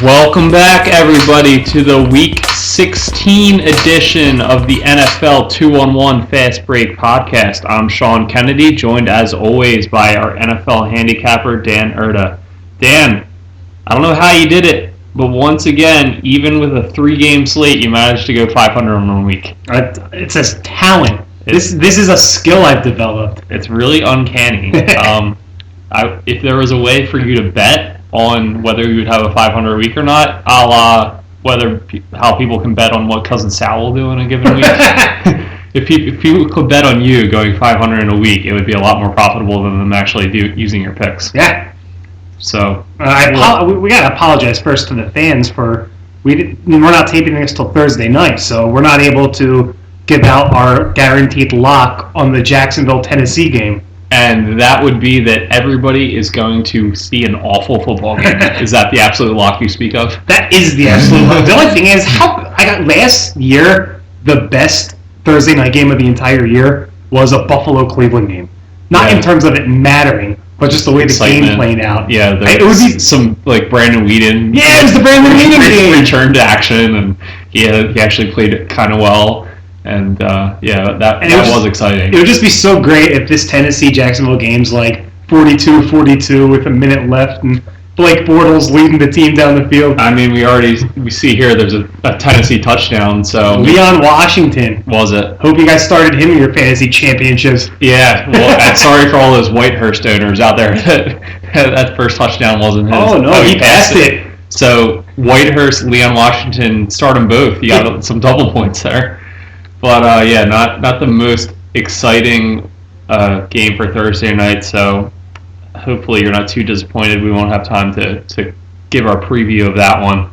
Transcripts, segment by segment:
Welcome back, everybody, to the Week 16 edition of the NFL 2-on-1 Fast Break podcast. I'm Sean Kennedy, joined as always by our NFL handicapper, Dan Erda. Dan, I don't know how you did it, but once again, even with a 3-game slate, you managed to go 500 in 1 week. It says talent. This is a skill I've developed. It's really uncanny. If there was a way for you to bet on whether you would have a 500 a week or not, a la how people can bet on what Cousin Sal will do in a given week. If people could bet on you going 500 in a week, it would be a lot more profitable than them actually using your picks. Yeah. So we gotta apologize first to the fans for we're not taping this till Thursday night, so we're not able to give out our guaranteed lock on the Jacksonville Tennessee game. And that would be that everybody is going to see an awful football game. Is that the absolute lock you speak of? That is the absolute lock. The only thing is, I got last year, the best Thursday night game of the entire year was a Buffalo-Cleveland game. Not in terms of it mattering, but just the way the game played out. Yeah, it was some like Brandon Weeden. Yeah, it was the Brandon Weeden game. Returned to action, and he actually played it kind of well. And that was exciting. It would just be so great if this Tennessee-Jacksonville game's like 42-42 with a minute left and Blake Bortles leading the team down the field. I mean, we see here there's a Tennessee touchdown. So Leon Washington. Was it? Hope you guys started him in your fantasy championships. Yeah, well, sorry for all those Whitehurst owners out there that first touchdown wasn't his. Oh, no, he passed it. So Whitehurst, Leon Washington, start them both. You got some double points there. But not the most exciting game for Thursday night. So hopefully you're not too disappointed. We won't have time to give our preview of that one.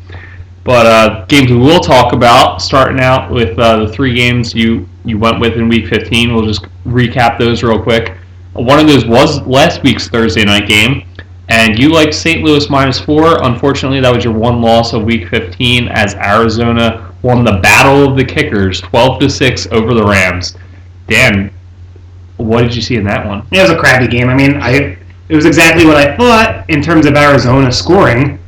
But games we will talk about, starting out with the 3 games you went with in Week 15. We'll just recap those real quick. One of those was last week's Thursday night game, and you liked St. Louis -4. Unfortunately, that was your one loss of Week 15 as Arizona won the battle of the kickers 12-6 over the Rams. Dan, what did you see in that one? It was a crappy game. I mean, it was exactly what I thought in terms of Arizona scoring,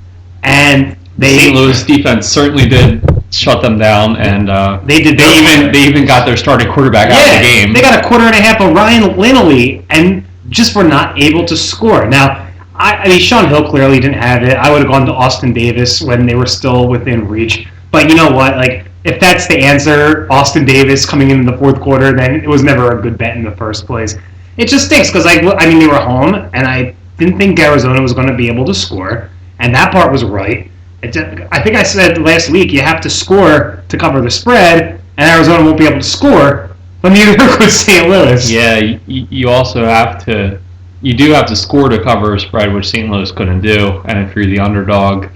and St. Louis defense certainly did shut them down, and they even got their starting quarterback out of the game. They got a quarter and a half of Ryan Lindley, and just were not able to score. Now, I mean, Sean Hill clearly didn't have it. I would have gone to Austin Davis when they were still within reach. But you know what? Like, if that's the answer, Austin Davis coming in the fourth quarter, then it was never a good bet in the first place. It just stinks because, they were home, and I didn't think Arizona was going to be able to score, and that part was right. I think I said last week you have to score to cover the spread, and Arizona won't be able to score, but neither could St. Louis. Yeah, you also have to. You do have to score to cover a spread, which St. Louis couldn't do, and if you're the underdog,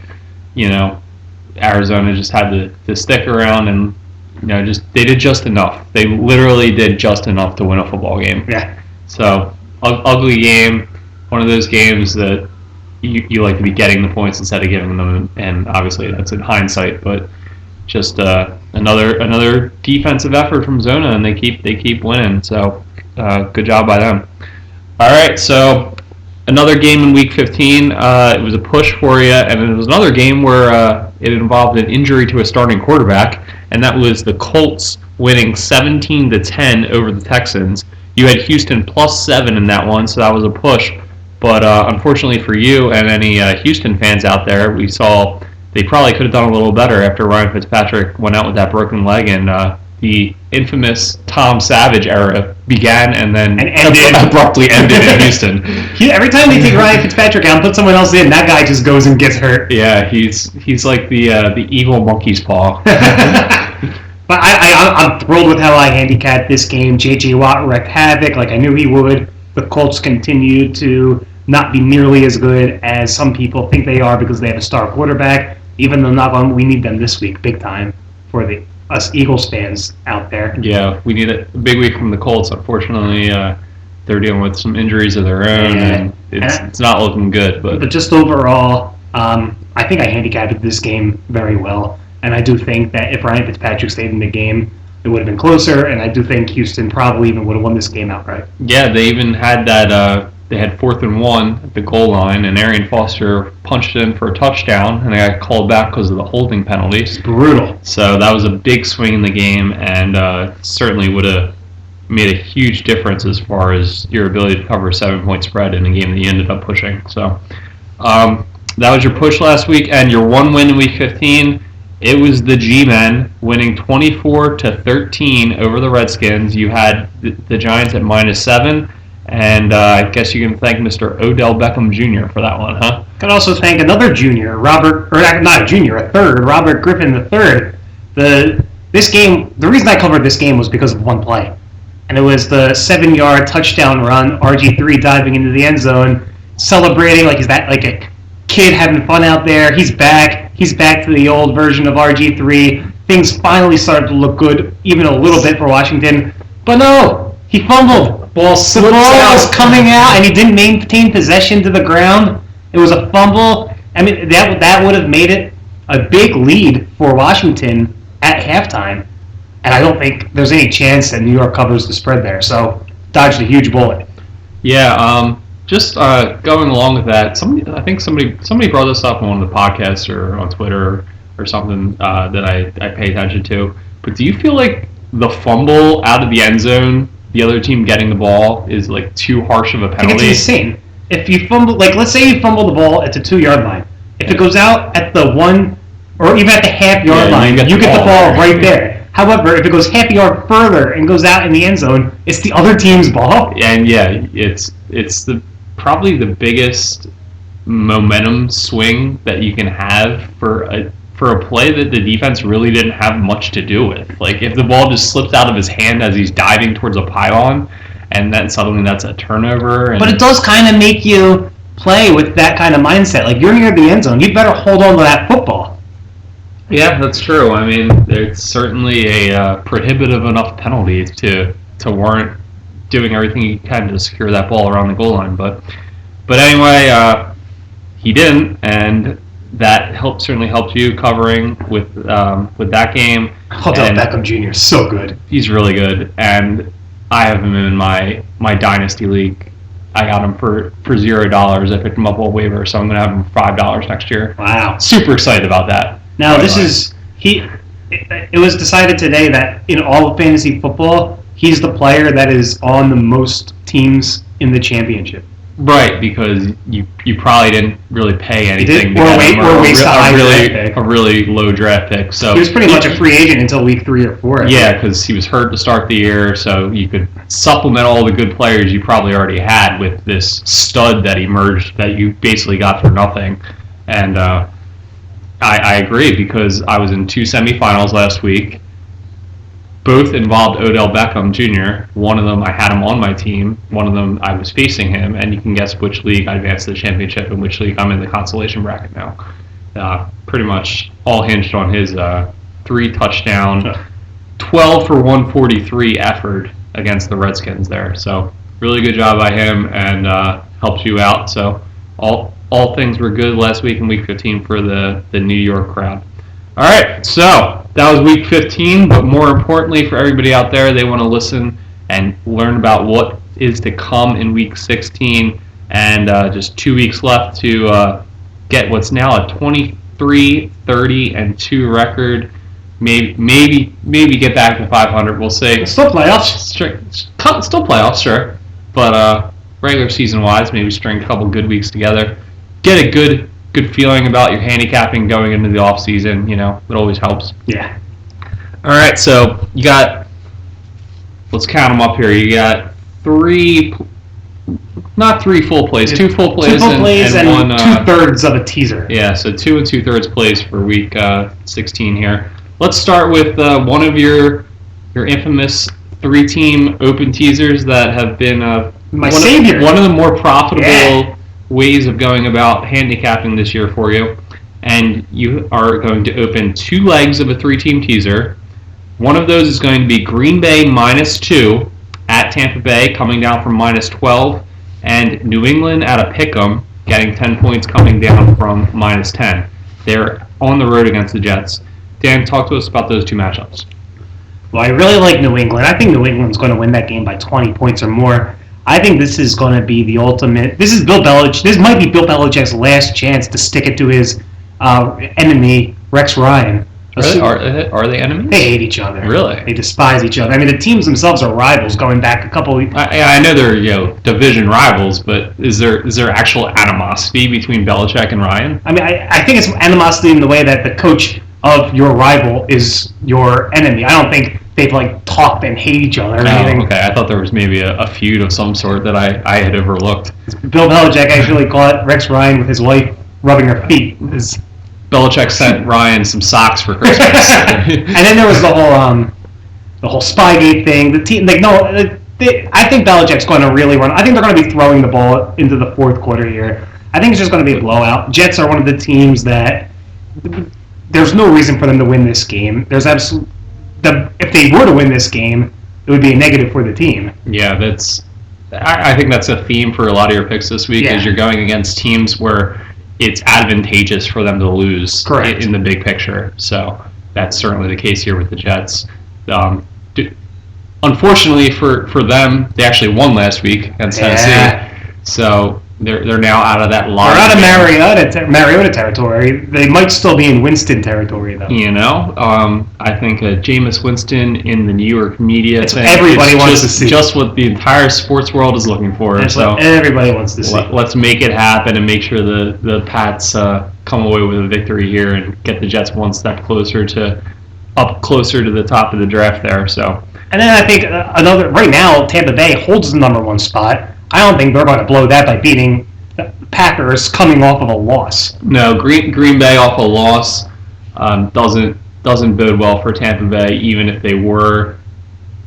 Arizona just had to stick around and they did just enough. They literally did just enough to win a football game. Yeah. So ugly game, one of those games that you like to be getting the points instead of giving them, and obviously that's in hindsight, but just another defensive effort from Zona, and they keep winning. So good job by them. All right, so another game in Week 15. It was a push for you, and it was another game where it involved an injury to a starting quarterback, and that was the Colts winning 17-10 over the Texans. You had Houston +7 in that one, so that was a push. But unfortunately for you and any Houston fans out there, we saw they probably could have done a little better after Ryan Fitzpatrick went out with that broken leg, and the infamous Tom Savage era began and then abruptly ended in Houston. Every time they take Ryan Fitzpatrick out and put someone else in, that guy just goes and gets hurt. Yeah, he's like the evil monkey's paw. But I'm thrilled with how I handicapped this game. J.J. Watt wreaked havoc like I knew he would. The Colts continue to not be nearly as good as some people think they are because they have a star quarterback. Even though we need them this week big time for us Eagles fans out there. Yeah, we need a big week from the Colts. Unfortunately, they're dealing with some injuries of their own, and it's not looking good. But just overall, I think I handicapped this game very well. And I do think that if Ryan Fitzpatrick stayed in the game, it would have been closer. And I do think Houston probably even would have won this game outright. Yeah, they even had that they had 4th and 1 at the goal line, and Arian Foster punched in for a touchdown, and they got called back because of the holding penalties. Brutal. So that was a big swing in the game, and certainly would have made a huge difference as far as your ability to cover a 7-point spread in a game that you ended up pushing. So that was your push last week, and your one win in Week 15. It was the G-Men winning 24-13 over the Redskins. You had the Giants at -7, and I guess you can thank Mr. Odell Beckham Jr. for that one, huh? Could also thank another junior, Robert Griffin III. This game, the reason I covered this game was because of one play, and it was the 7-yard touchdown run. RG3 diving into the end zone, celebrating like a kid having fun out there. He's back. He's back to the old version of RG3. Things finally started to look good, even a little bit for Washington. But no, he fumbled. The ball was coming out, and he didn't maintain possession to the ground. It was a fumble. I mean, that would have made it a big lead for Washington at halftime. And I don't think there's any chance that New York covers the spread there. So, dodged a huge bullet. Yeah, just going along with that, I think somebody brought this up on one of the podcasts or on Twitter or something that I pay attention to. But do you feel like the fumble out of the end zone, the other team getting the ball, is like too harsh of a penalty? I think it's insane. If you fumble, like let's say you fumble the ball at the 2-yard line, if it goes out at the 1 or even at the half-yard line, you get the ball right there. However, if it goes half a yard further and goes out in the end zone, it's the other team's ball. And yeah, it's probably the biggest momentum swing that you can have for a play that the defense really didn't have much to do with. Like if the ball just slips out of his hand as he's diving towards a pylon, and then suddenly that's a turnover. But it does kind of make you play with that kind of mindset. Like you're near the end zone, you better hold on to that football. Yeah, that's true. I mean, it's certainly a prohibitive enough penalty to warrant doing everything you can to secure that ball around the goal line. But anyway, he didn't, and that certainly helped you covering with that game. Odell Beckham Jr. is so good. He's really good, and I have him in my dynasty league. I got him for $0. I picked him up on waiver, so I'm going to have him for $5 next year. Wow. Super excited about that. Now, it was decided today that in all of fantasy football, he's the player that is on the most teams in the championship. Right, because you probably didn't really pay anything or waste a really low draft pick. So he was pretty much a free agent until week 3 or 4. Yeah, because he was hurt to start the year, so you could supplement all the good players you probably already had with this stud that emerged that you basically got for nothing. And I agree, because I was in 2 semifinals last week. Both involved Odell Beckham Jr. One of them, I had him on my team. One of them, I was facing him. And you can guess which league I advanced to the championship and which league I'm in the consolation bracket now. Pretty much all hinged on his 3-touchdown, 12 for 143 effort against the Redskins there. So really good job by him, and helped you out. So all things were good last week in Week 15 for the New York crowd. All right, so that was Week 15, but more importantly for everybody out there, they want to listen and learn about what is to come in Week 16, and just 2 weeks left to get what's now a 23-30-2 record. Maybe get back to 500. We'll see. Still playoffs. Still playoffs, sure, but regular season wise, maybe string a couple good weeks together. Get a good feeling about your handicapping going into the off season. You know, it always helps. Yeah. All right, so you got. Let's count them up here. You got 3, not 3 full plays, 2 full plays, 2 full plays and 1 2/3 of a teaser. Yeah, so 2 2/3 plays for Week 16 here. Let's start with one of your infamous 3-team open teasers that have been savior. One of the more profitable ways of going about handicapping this year for you. And you are going to open 2 legs of a 3-team teaser. One of those is going to be Green Bay -2 at Tampa Bay, coming down from -12, and New England at a pick'em, getting 10 points, coming down from -10. They're on the road against the Jets. Dan, talk to us about those 2 matchups. Well, I really like New England. I think New England's going to win that game by 20 points or more. I think this is going to be the ultimate. This is Bill Belichick. This might be Bill Belichick's last chance to stick it to his enemy, Rex Ryan. Really? Are they enemies? They hate each other. Really? They despise each other. I mean, the teams themselves are rivals going back a couple of... I know they're division rivals, but is there actual animosity between Belichick and Ryan? I mean, I think it's animosity in the way that the coach of your rival is your enemy. I don't think they've talked and hate each other or anything. Okay. I thought there was maybe a feud of some sort that I had overlooked. Bill Belichick actually caught Rex Ryan with his wife rubbing her feet. Belichick sent Ryan some socks for Christmas. And then there was the whole Spygate thing. The team, I think Belichick's going to really run. I think they're going to be throwing the ball into the fourth quarter here. I think it's just going to be a blowout. Jets are one of the teams that there's no reason for them to win this game. If they were to win this game, it would be a negative for the team. Yeah, I think that's a theme for a lot of your picks this week. Is you're going against teams where it's advantageous for them to lose. Correct. In the big picture. So that's certainly the case here with the Jets. Unfortunately for them, they actually won last week against Tennessee. So they're now out of that line. They're out of Mariota territory. They might still be in Winston territory, though. I think Jameis Winston in the New York media. Everybody wants to see. Just what the entire sports world is looking for. That's what everybody wants to see. Let's make it happen and make sure the Pats come away with a victory here and get the Jets one step closer to the top of the draft there. So. And then I think right now Tampa Bay holds the number one spot. I don't think they're going to blow that by beating the Packers coming off of a loss. No, Green Bay off a loss doesn't bode well for Tampa Bay, even if they were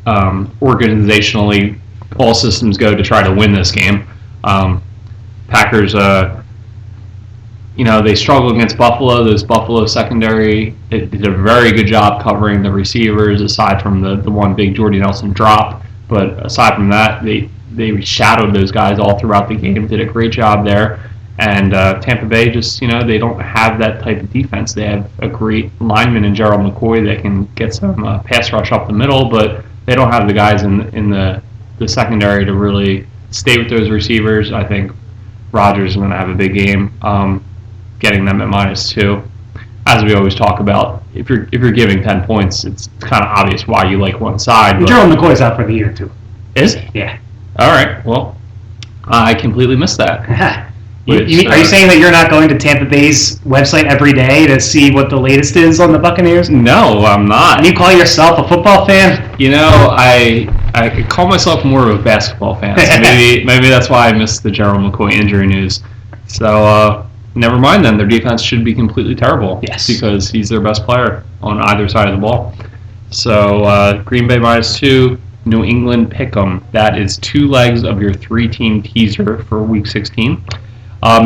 organizationally all systems go to try to win this game. Packers, they struggled against Buffalo. This Buffalo secondary did a very good job covering the receivers, aside from the one big Jordy Nelson drop. But aside from that, they shadowed those guys all throughout the game, did a great job there. And Tampa Bay just, they don't have that type of defense. They have a great lineman in Gerald McCoy that can get some pass rush up the middle, but they don't have the guys in the secondary to really stay with those receivers. I think Rodgers is going to have a big game, getting them at -2. As we always talk about, if you're giving 10 points, it's kind of obvious why you like one side. Gerald McCoy's out for the year, too. Is he? Yeah. All right. Well, I completely missed that. Are you saying that you're not going to Tampa Bay's website every day to see what the latest is on the Buccaneers? No, I'm not. And you call yourself a football fan? I could call myself more of a basketball fan. So maybe that's why I missed the Gerald McCoy injury news. So never mind then. Their defense should be completely terrible. Yes. Because he's their best player on either side of the ball. So Green Bay -2. New England Pick'em. That is 2 legs of your 3-team teaser for Week 16.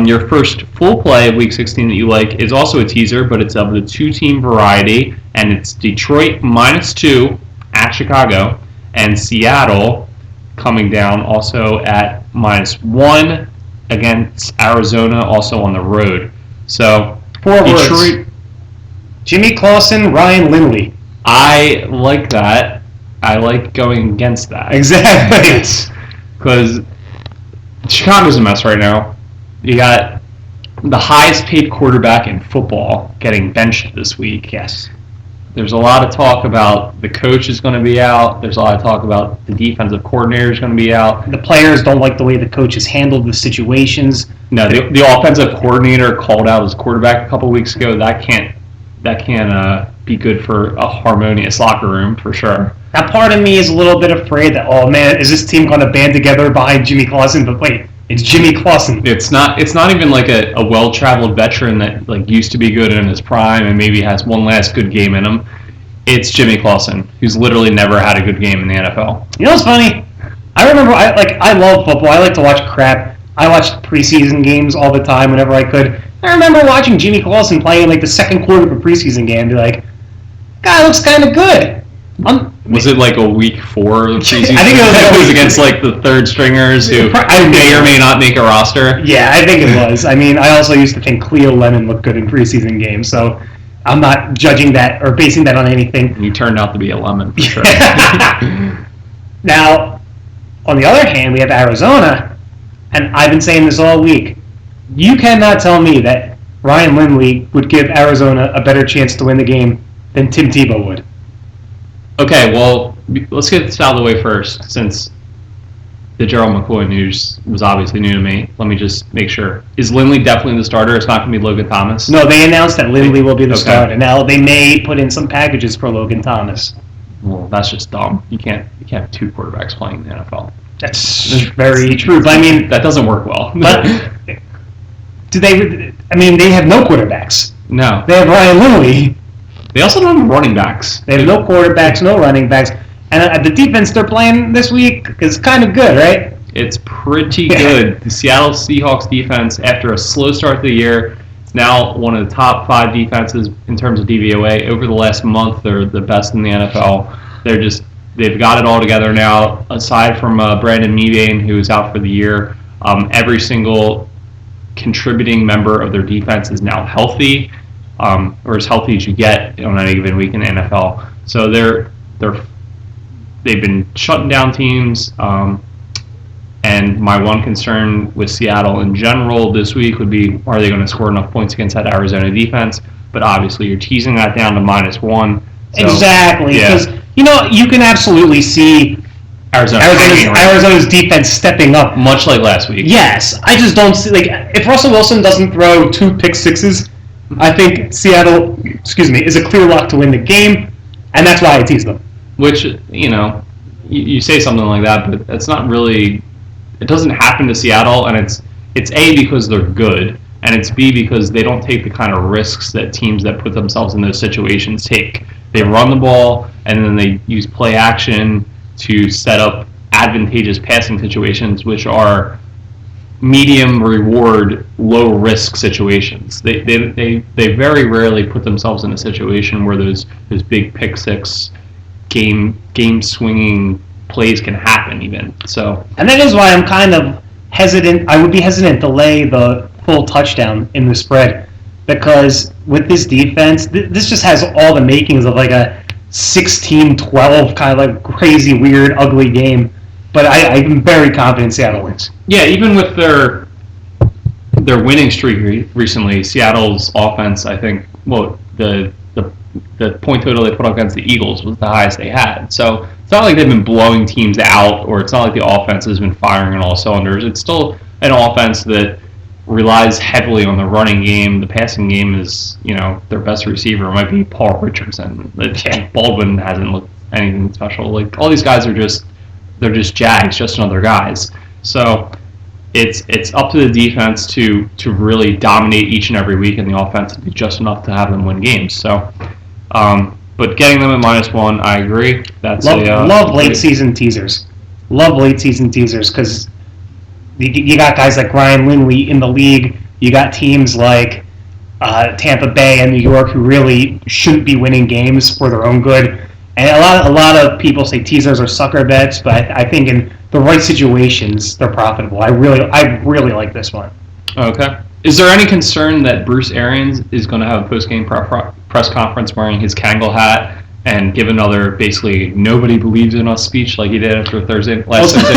Your first full play of Week 16 that you like is also a teaser, but it's of the 2-team variety, and it's Detroit -2 at Chicago, and Seattle coming down also at -1 against Arizona, also on the road. So 4 Detroit. words. Jimmy Clausen, Ryan Lindley. I like that. I like going against that. Exactly. Because Chicago's a mess right now. You got the highest paid quarterback in football getting benched this week. Yes. There's a lot of talk about the coach is going to be out. There's a lot of talk about the defensive coordinator is going to be out. The players don't like the way the coach has handled the situations. No, the offensive coordinator called out his quarterback a couple weeks ago. That can't be good for a harmonious locker room for sure. Now, part of me is a little bit afraid that, oh man, is this team going to band together behind Jimmy Clausen? But wait, it's Jimmy Clausen. It's not even like a well-traveled veteran that used to be good in his prime and maybe has one last good game in him. It's Jimmy Clausen, who's literally never had a good game in the NFL. You know what's funny? I remember I love football. I like to watch crap. I watched preseason games all the time whenever I could. I remember watching Jimmy Clausen play in the second quarter of a preseason game and be like, guy looks kind of good. Was it a week 4 of the preseason? I think it was against the third stringers who may or may not make a roster. Yeah, I think it was. I mean, I also used to think Cleo Lemon looked good in preseason games, so I'm not judging that or basing that on anything. He turned out to be a lemon for sure. Now, On the other hand, we have Arizona, and I've been saying this all week. You cannot tell me that Ryan Lindley would give Arizona a better chance to win the game than Tim Tebow would. Okay, well, let's get this out of the way first, since the Gerald McCoy news was obviously new to me. Let me just make sure. Is Lindley definitely the starter? It's not going to be Logan Thomas? No, they announced that Lindley will be the Okay. starter. Now, they may put in some packages for Logan Thomas. Well, that's just dumb. You can't have two quarterbacks playing in the NFL. That's very true. But I mean, That doesn't work well. but do they? I mean, they have no quarterbacks. No. They have Ryan Lindley. They also don't have running backs. They have no quarterbacks, no running backs, and the defense they're playing this week is kind of good, right? It's pretty good. The Seattle Seahawks defense, after a slow start to the year, is now one of the top 5 defenses in terms of DVOA. Over the last month, they're the best in the NFL. They've got it all together now. Aside from Brandon Mebane, who is out for the year, every single contributing member of their defense is now healthy, or as healthy as you get on any given week in the NFL. So they've been shutting down teams. And my one concern with Seattle in general this week would be, are they going to score enough points against that Arizona defense? But obviously, you're teasing that down to -1. So, Exactly, yeah. because you can absolutely see Arizona's defense stepping up. much like last week. Yes, I just don't see if Russell Wilson doesn't throw 2 pick sixes, I think Seattle, is a clear lock to win the game, and that's why I tease them. Which, you say something like that, but it's not really. It doesn't happen to Seattle, and it's A, because they're good, and it's B, because they don't take the kind of risks that teams that put themselves in those situations take. They run the ball, and then they use play action to set up advantageous passing situations, which are medium reward, low risk situations. They very rarely put themselves in a situation where those big pick six game swinging plays can happen even. So, And that is why I'm kind of hesitant. I would be hesitant to lay the full touchdown in the spread, because with this defense, this just has all the makings of like a 16-12 kind of like crazy, weird, ugly game. But I'm very confident Seattle wins. yeah, even with their winning streak recently, Seattle's offense, I think, the point total they put up against the Eagles was the highest they had. So it's not like they've been blowing teams out, or it's not like the offense has been firing on all cylinders. It's still an offense that relies heavily on the running game. The passing game is, their best receiver might be Paul Richardson. Baldwin hasn't looked anything special. Like, all these guys they're just Jags, just another guys. So it's up to the defense to really dominate each and every week, and the offense to be just enough to have them win games. So, but getting them at -1, I agree. That's love late season teasers. Love late season teasers, because you got guys like Ryan Lindley in the league. You got teams like Tampa Bay and New York who really shouldn't be winning games for their own good. And a lot of people say teasers are sucker bets, but I think in the right situations they're profitable. I really like this one. Okay. Is there any concern that Bruce Arians is going to have a post-game press conference wearing his Kangol hat and give another basically nobody believes in us speech like he did after last Thursday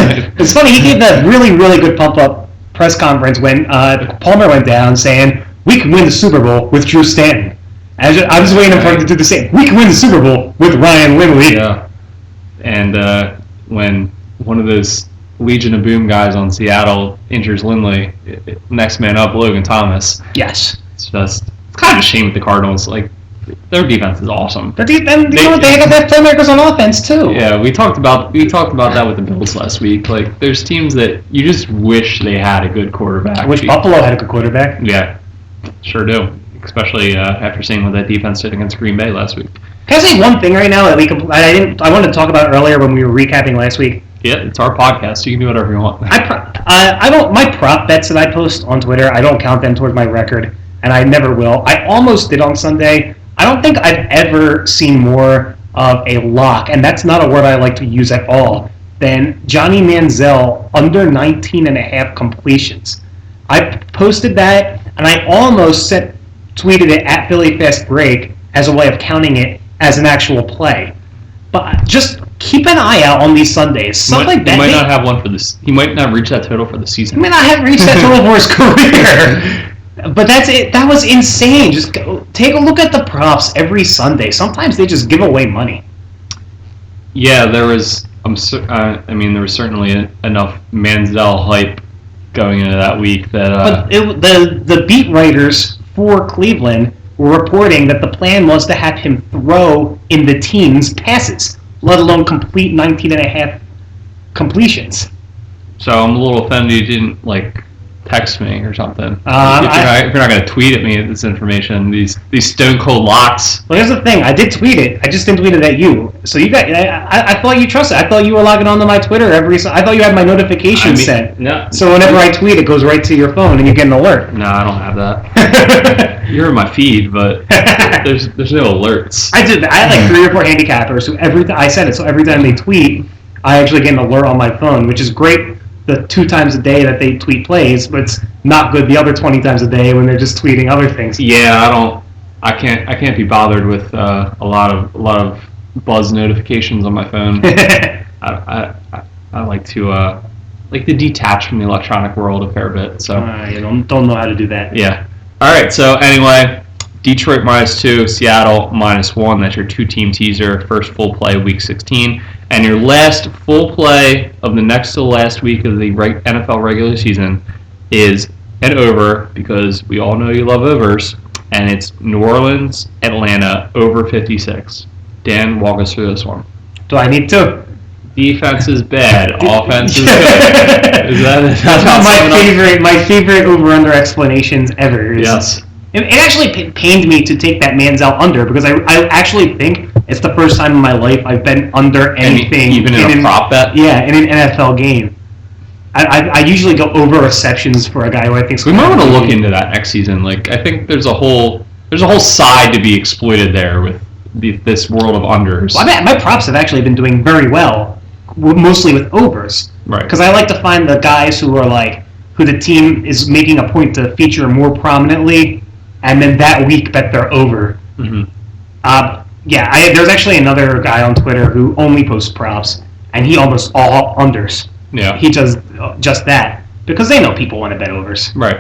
night? It's funny, he gave that really, really good pump-up press conference when Palmer went down saying, we can win the Super Bowl with Drew Stanton. I was waiting for him to do the same. We can win the Super Bowl with Ryan Lindley. Yeah. And when one of those Legion of Boom guys on Seattle injures Lindley, next man up, Logan Thomas. Yes. It's kind of a shame with the Cardinals. Like, their defense is awesome. They got their playmakers on offense too. Yeah, we talked about that with the Bills last week. Like, there's teams that you just wish they had a good quarterback. I wish Buffalo had a good quarterback. Yeah, sure do. Especially after seeing what that defense did against Green Bay last week. Can I say one thing right now that I wanted to talk about earlier when we were recapping last week? Yeah, it's our podcast. You can do whatever you want. I don't. My prop bets that I post on Twitter, I don't count them towards my record, and I never will. I almost did on Sunday. I don't think I've ever seen more of a lock, and that's not a word I like to use at all, than Johnny Manziel under 19.5 completions. I posted that, and I almost tweeted it at Philly Fast Break as a way of counting it as an actual play. But just keep an eye out on these Sundays. Stuff like that. He might not have one for this. He might not reach that total for the season. He might not have reached that total for his career. But that's it. That was insane. Just take a look at the props every Sunday. Sometimes they just give away money. Yeah, there was. There was certainly enough Manziel hype going into that week that. But the beat writers for Cleveland were reporting that the plan was to have him throw in the team's passes, let alone complete 19.5 completions. So I'm a little offended you didn't text me or something. If you're not going to tweet at me this information, these stone cold locks. Well, here's the thing. I did tweet it. I just didn't tweet it at you. So you got. I thought you trusted. I thought you were logging onto my Twitter I thought you had my notifications set. No. So whenever I tweet, it goes right to your phone and you get an alert. No, I don't have that. You're in my feed, but there's no alerts. I did. I had 3 or 4 handicappers who I said it. So every time they tweet, I actually get an alert on my phone, which is great. The 2 times a day that they tweet plays, but it's not good the other 20 times a day when they're just tweeting other things. Yeah, I can't be bothered with a lot of buzz notifications on my phone. I like to detach from the electronic world a fair bit. So I don't know how to do that. Yeah. All right. So anyway, Detroit -2, Seattle -1. That's your 2-team teaser. First full play, Week 16. And your last full play of the next to last week of the NFL regular season is an over, because we all know you love overs, and it's New Orleans, Atlanta, over 56. Dan, walk us through this one. Do I need to? Defense is bad. Offense is good. That's my favorite over-under explanations ever. Yes. It actually pained me to take that Manziel under, because I actually think it's the first time in my life I've been under anything. Even in a prop bet? Yeah, in an NFL game. I usually go over receptions for a guy who I think. We might want to look into that next season. I think there's a whole side to be exploited there with this world of unders. Well, my props have actually been doing very well, mostly with overs. Right. Because I like to find the guys who are who the team is making a point to feature more prominently, and then that week bet they're over. Mm-hmm. There's actually another guy on Twitter who only posts props, and he almost all unders. Yeah. He does just that, because they know people want to bet overs. Right.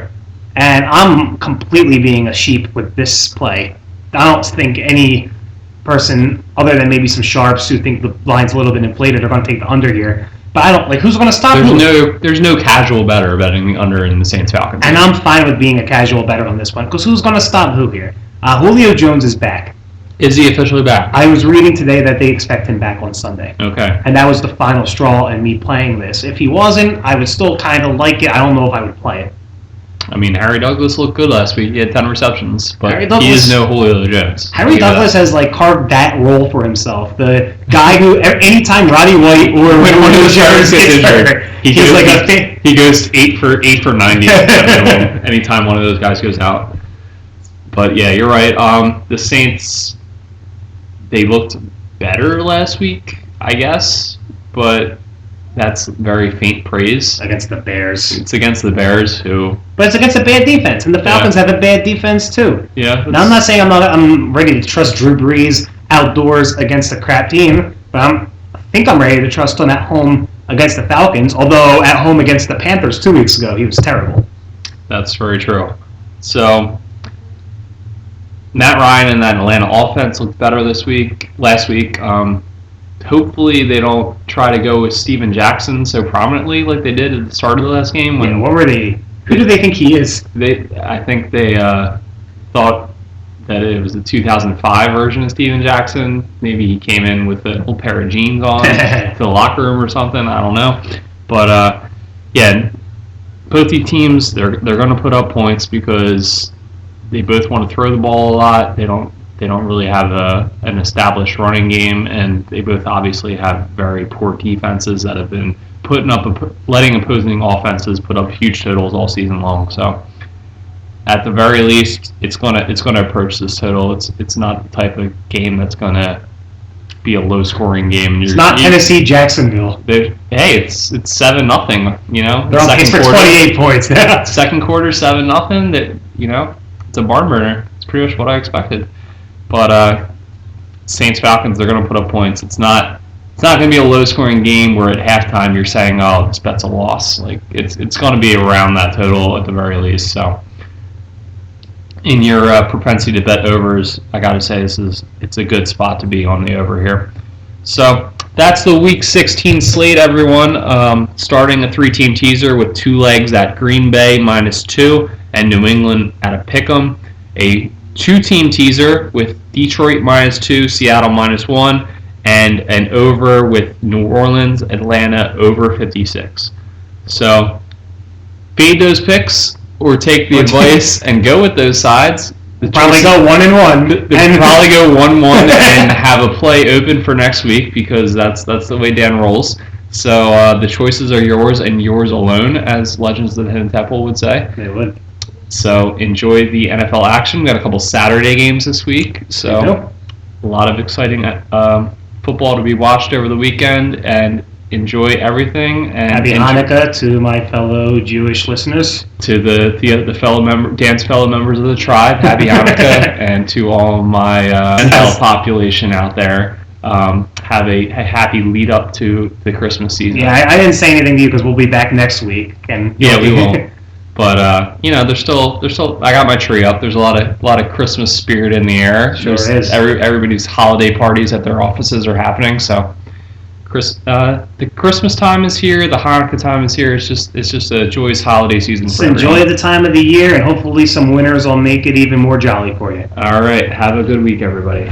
And I'm completely being a sheep with this play. I don't think any person, other than maybe some sharps who think the line's a little bit inflated, are going to take the under here. But I don't who's going to stop who? There's no casual bettor betting the under in the Saints Falcons. And I'm fine with being a casual bettor on this one, because who's going to stop who here? Julio Jones is back. Is he officially back? I was reading today that they expect him back on Sunday. Okay. And that was the final straw in me playing this. If he wasn't, I would still kind of like it. I don't know if I would play it. I mean, Harry Douglas looked good last week. He had 10 receptions, but he is no Julio Jones. Harry Douglas has carved that role for himself. The guy who, anytime Roddy White or Julio Jones gets hurt, he goes 8 for 90 anytime one of those guys goes out. But yeah, you're right. The Saints, they looked better last week, I guess, but that's very faint praise. Against the Bears. It's against the Bears, but it's against a bad defense, and the Falcons have a bad defense too. Yeah. Now, I'm not saying I'm ready to trust Drew Brees outdoors against a crap team, but I think I'm ready to trust him at home against the Falcons. Although at home against the Panthers 2 weeks ago, he was terrible. That's very true. So Matt Ryan and that Atlanta offense looked better last week. Hopefully they don't try to go with Steven Jackson so prominently like they did at the start of the last game. What were they? Who do they think he is? I think they thought that it was the 2005 version of Steven Jackson. Maybe he came in with an old pair of jeans on to the locker room or something. I don't know. But both these teams, they're going to put up points because they both want to throw the ball a lot. They don't really have an established running game, and they both obviously have very poor defenses that have been letting opposing offenses put up huge totals all season long. So, at the very least, it's gonna approach this total. It's not the type of game that's gonna be a low scoring game. It's not Tennessee Jacksonville. Hey, it's 7-0. You know, they're on pace for 28 points. Second quarter 7-0. That it's a barn burner. It's pretty much what I expected. But Saints Falcons, they're going to put up points. It's not it's not going to be a low-scoring game where at halftime you're saying, "Oh, this bet's a loss." Like it's going to be around that total at the very least. So, in your propensity to bet overs, I got to say it's a good spot to be on the over here. So that's the Week 16 slate, everyone. Starting a 3-team teaser with 2 legs at Green Bay -2 and New England at a pick'em. A 2-team teaser with Detroit -2, Seattle -1. And an over with New Orleans, Atlanta over 56. So fade those picks or take the advice and go with those sides. Probably go 1-1. And probably go 1-1 and have a play open for next week because that's the way Dan rolls. So the choices are yours and yours alone, as Legends of the Hidden Temple would say. They would. So enjoy the NFL action. We've got a couple Saturday games this week. So a lot of exciting football to be watched over the weekend, and enjoy everything. And happy Hanukkah to my fellow Jewish listeners. To the Dan's fellow members of the tribe, happy Hanukkah, and to all my population out there, have a happy lead up to the Christmas season. Yeah, I didn't say anything to you because we'll be back next week. And yeah, we won't. But there's still. I got my tree up. There's a lot of Christmas spirit in the air. Sure is. Everybody's holiday parties at their offices are happening. So, the Christmas time is here. The Hanukkah time is here. It's just a joyous holiday season. Just enjoy the time of the year, and hopefully some winners will make it even more jolly for you. All right. Have a good week, everybody.